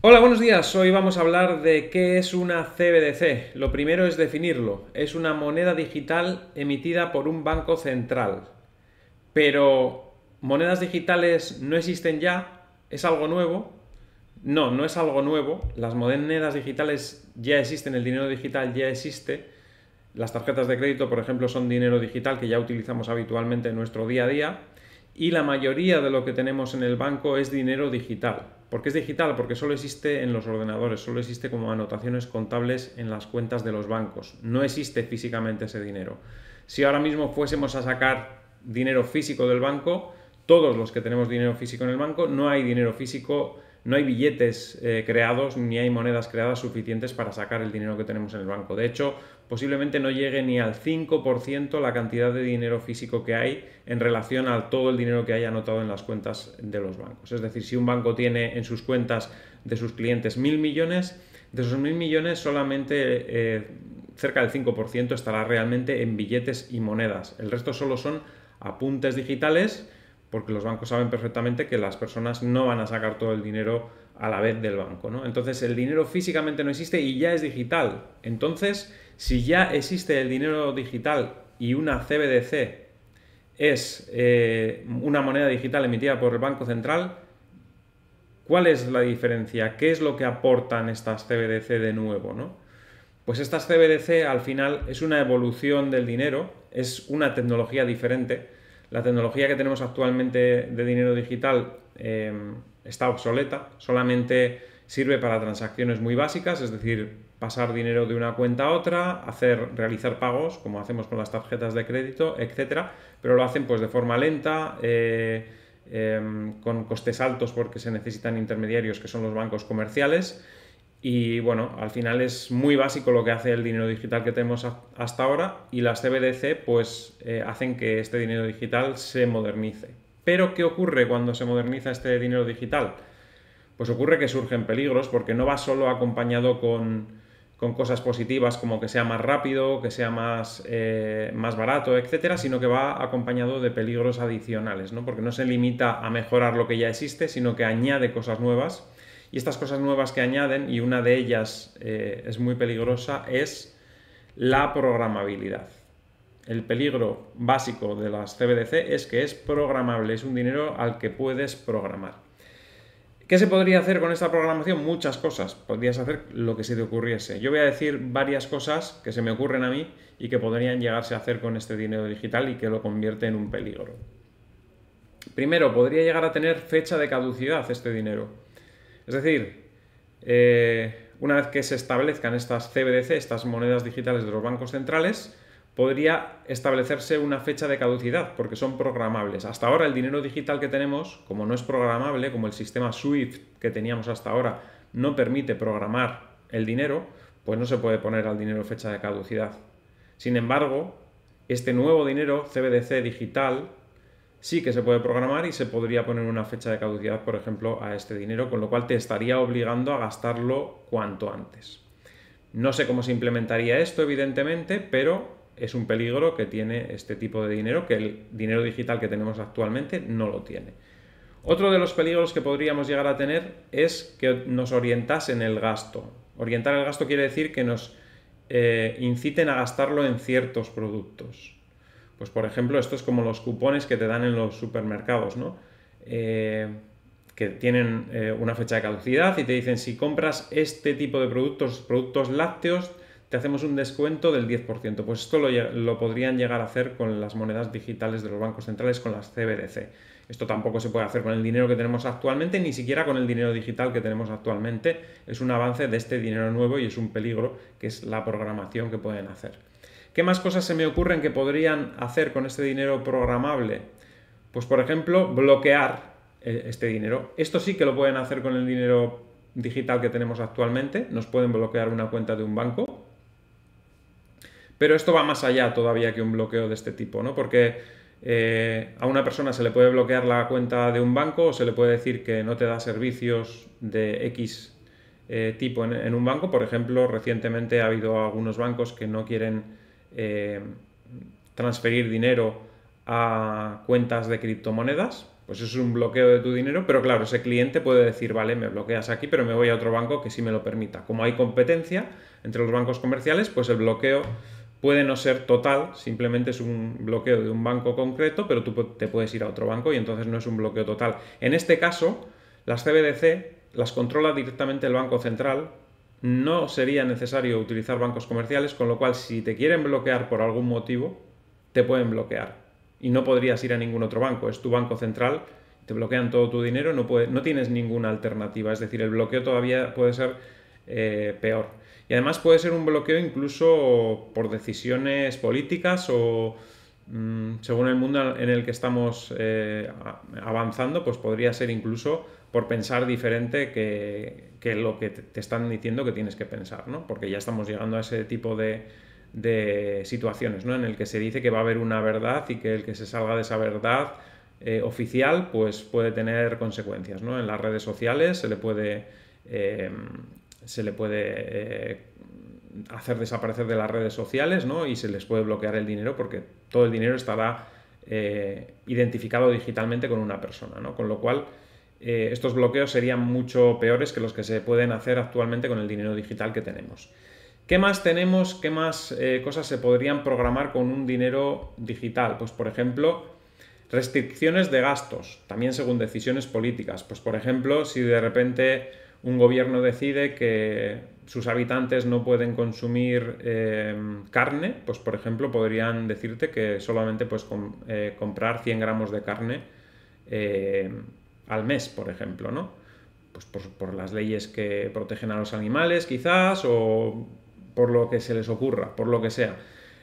Hola, buenos días. Hoy vamos a hablar de qué es una CBDC. Lo primero es definirlo. Es una moneda digital emitida por un banco central. Pero, ¿monedas digitales no existen ya? ¿Es algo nuevo? No, no es algo nuevo. Las monedas digitales ya existen, el dinero digital ya existe. Las tarjetas de crédito, por ejemplo, son dinero digital que ya utilizamos habitualmente en nuestro día a día. Y la mayoría de lo que tenemos en el banco es dinero digital. ¿Por qué es digital? Porque solo existe en los ordenadores, solo existe como anotaciones contables en las cuentas de los bancos. No existe físicamente ese dinero. Si ahora mismo fuésemos a sacar dinero físico del banco, todos los que tenemos dinero físico en el banco, no hay dinero físico, no hay billetes creados ni hay monedas creadas suficientes para sacar el dinero que tenemos en el banco. De hecho, posiblemente no llegue ni al 5% la cantidad de dinero físico que hay en relación a todo el dinero que hay anotado en las cuentas de los bancos. Es decir, si un banco tiene en sus cuentas de sus clientes 1.000 millones, de esos 1.000 millones solamente cerca del 5% estará realmente en billetes y monedas. El resto solo son apuntes digitales, porque los bancos saben perfectamente que las personas no van a sacar todo el dinero a la vez del banco, ¿no? Entonces el dinero físicamente no existe y ya es digital. Entonces, si ya existe el dinero digital y una CBDC es una moneda digital emitida por el Banco Central, ¿cuál es la diferencia? ¿Qué es lo que aportan estas CBDC de nuevo, ¿no? Pues estas CBDC al final es una evolución del dinero, es una tecnología diferente. La tecnología que tenemos actualmente de dinero digital está obsoleta, solamente sirve para transacciones muy básicas, es decir, pasar dinero de una cuenta a otra, realizar pagos, como hacemos con las tarjetas de crédito, etcétera, pero lo hacen pues de forma lenta, con costes altos porque se necesitan intermediarios que son los bancos comerciales. Y bueno, al final es muy básico lo que hace el dinero digital que tenemos hasta ahora, y las CBDC pues hacen que este dinero digital se modernice. Pero ¿qué ocurre cuando se moderniza este dinero digital? Pues ocurre que surgen peligros porque no va solo acompañado con cosas positivas como que sea más rápido, que sea más barato, etcétera, sino que va acompañado de peligros adicionales, ¿no? Porque no se limita a mejorar lo que ya existe, sino que añade cosas nuevas. Y estas cosas nuevas que añaden, y una de ellas es muy peligrosa, es la programabilidad. El peligro básico de las CBDC es que es programable, es un dinero al que puedes programar. ¿Qué se podría hacer con esta programación? Muchas cosas. Podrías hacer lo que se te ocurriese. Yo voy a decir varias cosas que se me ocurren a mí y que podrían llegarse a hacer con este dinero digital y que lo convierte en un peligro. Primero, podría llegar a tener fecha de caducidad este dinero. Es decir, una vez que se establezcan estas CBDC, estas monedas digitales de los bancos centrales, podría establecerse una fecha de caducidad, porque son programables. Hasta ahora el dinero digital que tenemos, como no es programable, como el sistema SWIFT que teníamos hasta ahora no permite programar el dinero, pues no se puede poner al dinero fecha de caducidad. Sin embargo, este nuevo dinero CBDC digital sí que se puede programar y se podría poner una fecha de caducidad, por ejemplo, a este dinero, con lo cual te estaría obligando a gastarlo cuanto antes. No sé cómo se implementaría esto, evidentemente, pero es un peligro que tiene este tipo de dinero, que el dinero digital que tenemos actualmente no lo tiene. Otro de los peligros que podríamos llegar a tener es que nos orientasen el gasto. Orientar el gasto quiere decir que nos inciten a gastarlo en ciertos productos. Pues por ejemplo, esto es como los cupones que te dan en los supermercados, ¿no? Que tienen una fecha de caducidad y te dicen, si compras este tipo de productos lácteos, te hacemos un descuento del 10%. Pues esto lo podrían llegar a hacer con las monedas digitales de los bancos centrales, con las CBDC. Esto tampoco se puede hacer con el dinero que tenemos actualmente, ni siquiera con el dinero digital que tenemos actualmente. Es un avance de este dinero nuevo y es un peligro, que es la programación que pueden hacer. ¿Qué más cosas se me ocurren que podrían hacer con este dinero programable? Pues por ejemplo, bloquear este dinero. Esto sí que lo pueden hacer con el dinero digital que tenemos actualmente. Nos pueden bloquear una cuenta de un banco. Pero esto va más allá todavía que un bloqueo de este tipo, ¿no? Porque a una persona se le puede bloquear la cuenta de un banco o se le puede decir que no te da servicios de X tipo en un banco. Por ejemplo, recientemente ha habido algunos bancos que no quieren transferir dinero a cuentas de criptomonedas, Pues eso es un bloqueo de tu dinero, pero claro, ese cliente puede decir, vale, me bloqueas aquí, pero me voy a otro banco que sí me lo permita. Como hay competencia entre los bancos comerciales, pues el bloqueo puede no ser total, simplemente es un bloqueo de un banco concreto, pero tú te puedes ir a otro banco y entonces no es un bloqueo total. En este caso, las CBDC las controla directamente el Banco Central. No sería necesario utilizar bancos comerciales, con lo cual si te quieren bloquear por algún motivo, te pueden bloquear. Y no podrías ir a ningún otro banco, es tu banco central, te bloquean todo tu dinero, no tienes ninguna alternativa. Es decir, el bloqueo todavía puede ser peor. Y además puede ser un bloqueo incluso por decisiones políticas o según el mundo en el que estamos avanzando, pues podría ser incluso por pensar diferente que lo que te están diciendo que tienes que pensar, ¿no? Porque ya estamos llegando a ese tipo de situaciones, ¿no? En el que se dice que va a haber una verdad y que el que se salga de esa verdad oficial pues puede tener consecuencias, ¿no? En las redes sociales se le puede hacer desaparecer de las redes sociales, ¿no? Y se les puede bloquear el dinero porque todo el dinero estará identificado digitalmente con una persona, ¿no? Con lo cual estos bloqueos serían mucho peores que los que se pueden hacer actualmente con el dinero digital que tenemos. ¿Qué más tenemos? ¿Qué más cosas se podrían programar con un dinero digital? Pues por ejemplo, restricciones de gastos, también según decisiones políticas. Pues por ejemplo, si de repente un gobierno decide que sus habitantes no pueden consumir carne, pues por ejemplo podrían decirte que solamente puedes comprar 100 gramos de carne al mes, por ejemplo, ¿no? Pues por las leyes que protegen a los animales quizás o por lo que se les ocurra, por lo que sea.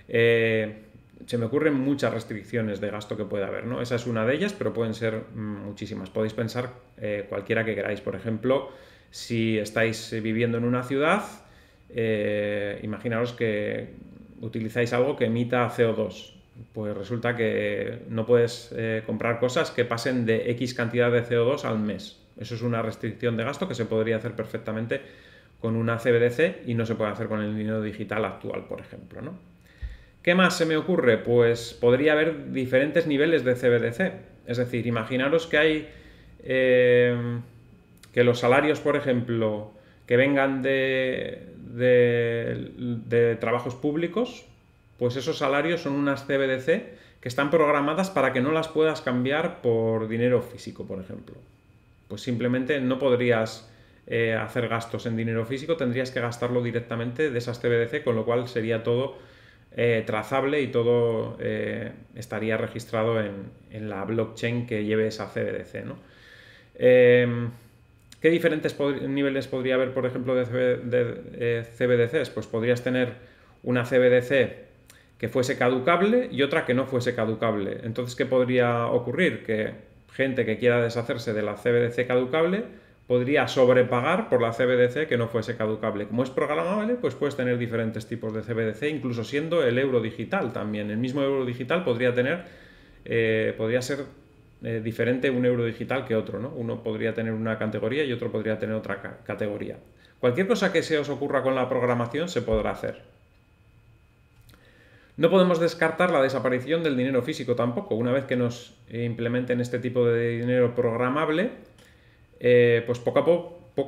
Se me ocurren muchas restricciones de gasto que puede haber, ¿no? Esa es una de ellas, pero pueden ser muchísimas. Podéis pensar cualquiera que queráis. Por ejemplo, si estáis viviendo en una ciudad, imaginaos que utilizáis algo que emita CO2. Pues resulta que no puedes comprar cosas que pasen de X cantidad de CO2 al mes. Eso es una restricción de gasto que se podría hacer perfectamente con una CBDC y no se puede hacer con el dinero digital actual, por ejemplo, ¿no? ¿Qué más se me ocurre? Pues podría haber diferentes niveles de CBDC. Es decir, imaginaros que hay que los salarios, por ejemplo, que vengan de trabajos públicos, pues esos salarios son unas CBDC que están programadas para que no las puedas cambiar por dinero físico, por ejemplo. Pues simplemente no podrías hacer gastos en dinero físico, tendrías que gastarlo directamente de esas CBDC, con lo cual sería todo trazable y todo estaría registrado en la blockchain que lleve esa CBDC, ¿no? ¿Qué diferentes niveles podría haber, por ejemplo, de CBDCs? Pues podrías tener una CBDC que fuese caducable y otra que no fuese caducable. Entonces, ¿qué podría ocurrir? Que gente que quiera deshacerse de la CBDC caducable podría sobrepagar por la CBDC que no fuese caducable. Como es programable, pues puedes tener diferentes tipos de CBDC, incluso siendo el euro digital también. El mismo euro digital podría ser diferente un euro digital que otro, ¿no? Uno podría tener una categoría y otro podría tener otra categoría. Cualquier cosa que se os ocurra con la programación se podrá hacer. No podemos descartar la desaparición del dinero físico tampoco. Una vez que nos implementen este tipo de dinero programable, pues poco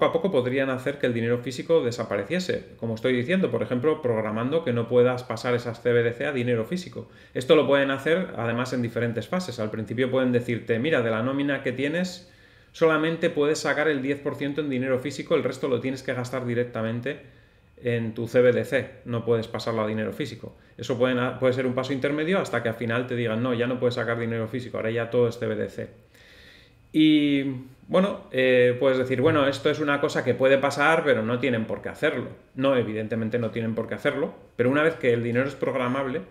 a poco podrían hacer que el dinero físico desapareciese. Como estoy diciendo, por ejemplo, programando que no puedas pasar esas CBDC a dinero físico. Esto lo pueden hacer además en diferentes fases. Al principio pueden decirte, mira, de la nómina que tienes solamente puedes sacar el 10% en dinero físico, el resto lo tienes que gastar directamente en tu CBDC, no puedes pasarlo a dinero físico. Eso puede ser un paso intermedio hasta que al final te digan, no, ya no puedes sacar dinero físico, ahora ya todo es CBDC. Y bueno, puedes decir, bueno, esto es una cosa que puede pasar, pero no tienen por qué hacerlo. No, evidentemente no tienen por qué hacerlo, pero una vez que el dinero es programable,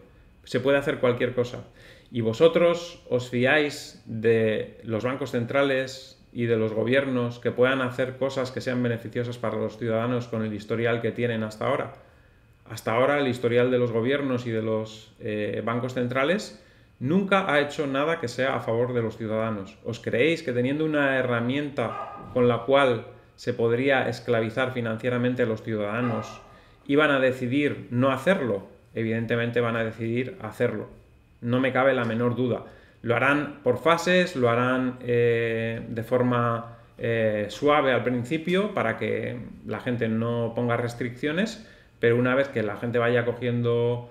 se puede hacer cualquier cosa. Y vosotros os fiáis de los bancos centrales y de los gobiernos que puedan hacer cosas que sean beneficiosas para los ciudadanos con el historial que tienen hasta ahora. Hasta ahora el historial de los gobiernos y de los bancos centrales nunca ha hecho nada que sea a favor de los ciudadanos. ¿Os creéis que teniendo una herramienta con la cual se podría esclavizar financieramente a los ciudadanos iban a decidir no hacerlo? Evidentemente van a decidir hacerlo. No me cabe la menor duda. Lo harán por fases, lo harán de forma suave al principio para que la gente no ponga restricciones, pero una vez que la gente vaya cogiendo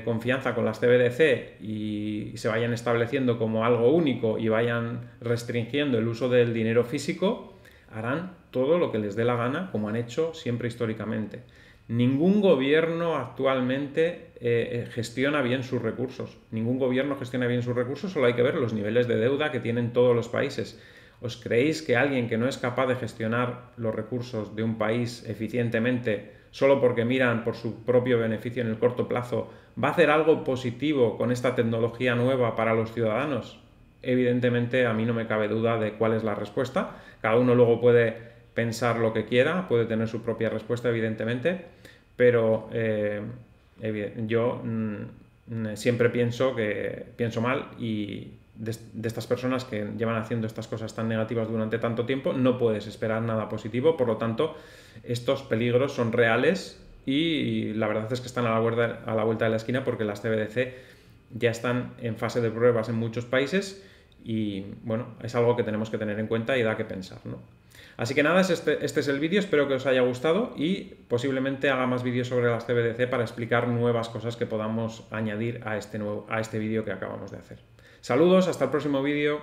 confianza con las CBDC y se vayan estableciendo como algo único y vayan restringiendo el uso del dinero físico, harán todo lo que les dé la gana, como han hecho siempre históricamente. Ningún gobierno actualmente gestiona bien sus recursos. Ningún gobierno gestiona bien sus recursos, solo hay que ver los niveles de deuda que tienen todos los países. ¿Os creéis que alguien que no es capaz de gestionar los recursos de un país eficientemente, solo porque miran por su propio beneficio en el corto plazo, va a hacer algo positivo con esta tecnología nueva para los ciudadanos? Evidentemente, a mí no me cabe duda de cuál es la respuesta. Cada uno luego puede pensar lo que quiera, puede tener su propia respuesta, evidentemente, pero yo siempre pienso mal y de estas personas que llevan haciendo estas cosas tan negativas durante tanto tiempo no puedes esperar nada positivo. Por lo tanto, estos peligros son reales y la verdad es que están a la vuelta de la esquina, porque las CBDC ya están en fase de pruebas en muchos países y bueno, es algo que tenemos que tener en cuenta y da que pensar, ¿no? Así que nada, este es el vídeo, espero que os haya gustado y posiblemente haga más vídeos sobre las CBDC para explicar nuevas cosas que podamos añadir a este vídeo que acabamos de hacer. Saludos, hasta el próximo vídeo.